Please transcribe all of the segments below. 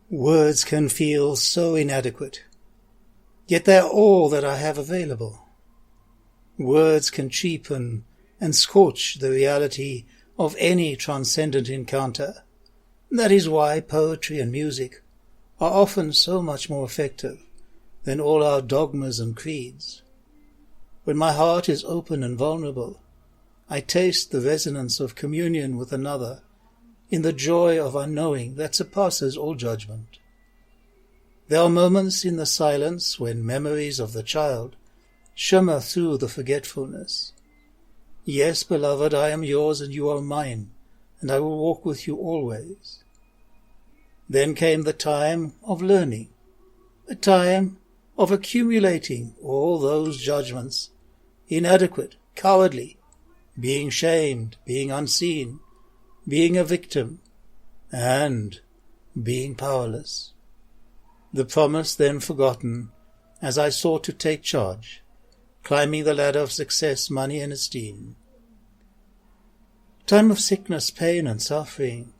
Words can feel so inadequate, yet they are all that I have available. Words can cheapen and scorch the reality of any transcendent encounter. That is why poetry and music are often so much more effective than all our dogmas and creeds. When my heart is open and vulnerable, I taste the resonance of communion with another in the joy of unknowing that surpasses all judgment. There are moments in the silence when memories of the child shimmer through the forgetfulness. Yes, beloved, I am yours and you are mine, and I will walk with you always. Then came the time of learning, a time of accumulating all those judgments, inadequate, cowardly, being shamed, being unseen, being a victim, and being powerless. The promise then forgotten as I sought to take charge, climbing the ladder of success, money, and esteem. Time of sickness, pain, and suffering,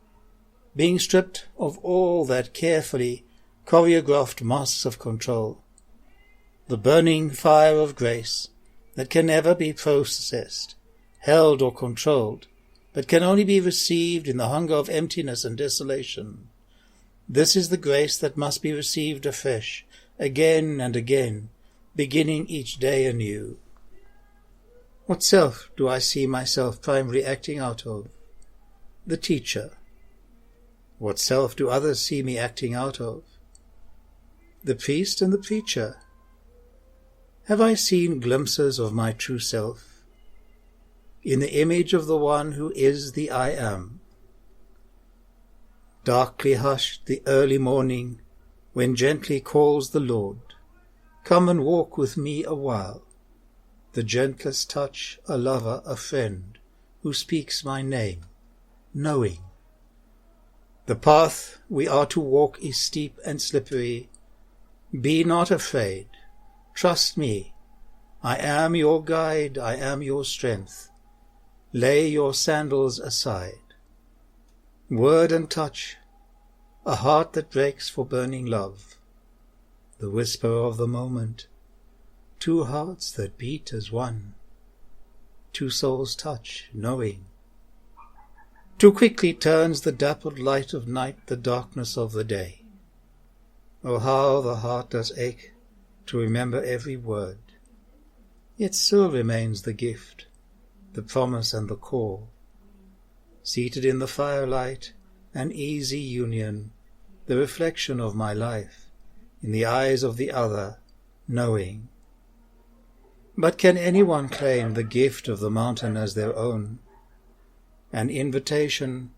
being stripped of all that carefully choreographed masks of control. The burning fire of grace that can never be processed, held, or controlled, but can only be received in the hunger of emptiness and desolation. This is the grace that must be received afresh, again and again, beginning each day anew. What self do I see myself primarily acting out of? The teacher. What self do others see me acting out of? The priest and the preacher. Have I seen glimpses of my true self? In the image of the one who is the I Am. Darkly hushed the early morning, when gently calls the Lord, come and walk with me a while. The gentlest touch, a lover, a friend, who speaks my name, knowing. The path we are to walk is steep and slippery. Be not afraid. Trust me. I am your guide, I am your strength. Lay your sandals aside. Word and touch, a heart that breaks for burning love. The whisper of the moment, two hearts that beat as one. Two souls touch, knowing. Too quickly turns the dappled light of night the darkness of the day. Oh, how the heart does ache to remember every word. Yet still remains the gift, the promise and the call. Seated in the firelight, an easy union, the reflection of my life, in the eyes of the other, knowing. But can anyone claim the gift of the mountain as their own? An invitation,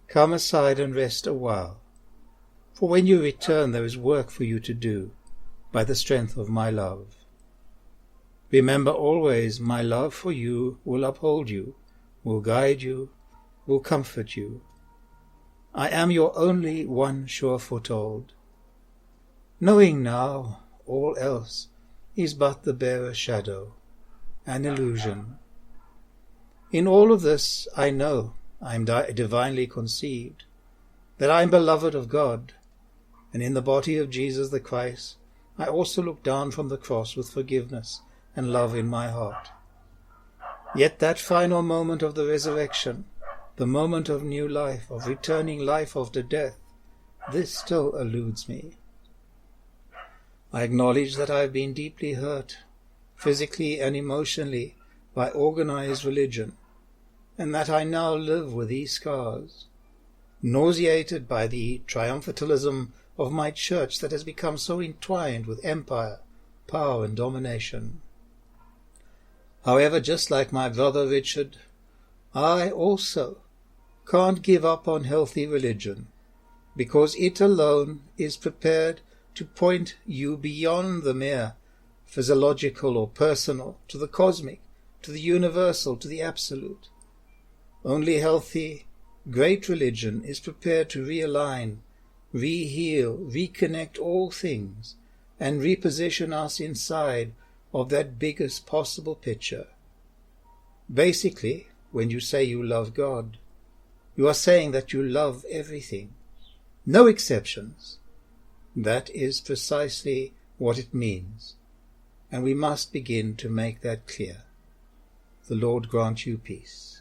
come aside and rest a while, for when you return there is work for you to do, by the strength of my love. Remember always, my love for you will uphold you, will guide you, will comfort you. I am your only one sure foothold. Knowing now, all else is but the bearer shadow, an illusion. In all of this I know I am divinely conceived, that I am beloved of God, and in the body of Jesus the Christ I also look down from the cross with forgiveness and love in my heart. Yet that final moment of the resurrection, the moment of new life, of returning life after death, this still eludes me. I acknowledge that I have been deeply hurt, physically and emotionally, by organized religion, and that I now live with these scars, nauseated by the triumphalism of my church that has become so entwined with empire, power, and domination. However, just like my brother Richard, I also can't give up on healthy religion, because it alone is prepared to point you beyond the mere physiological or personal, to the cosmic, to the universal, to the absolute. Only healthy, great religion is prepared to realign, re-heal, reconnect all things, and reposition us inside of that biggest possible picture. Basically, when you say you love God, you are saying that you love everything, no exceptions, That is precisely what it means, and we must begin to make that clear. The Lord grant you peace.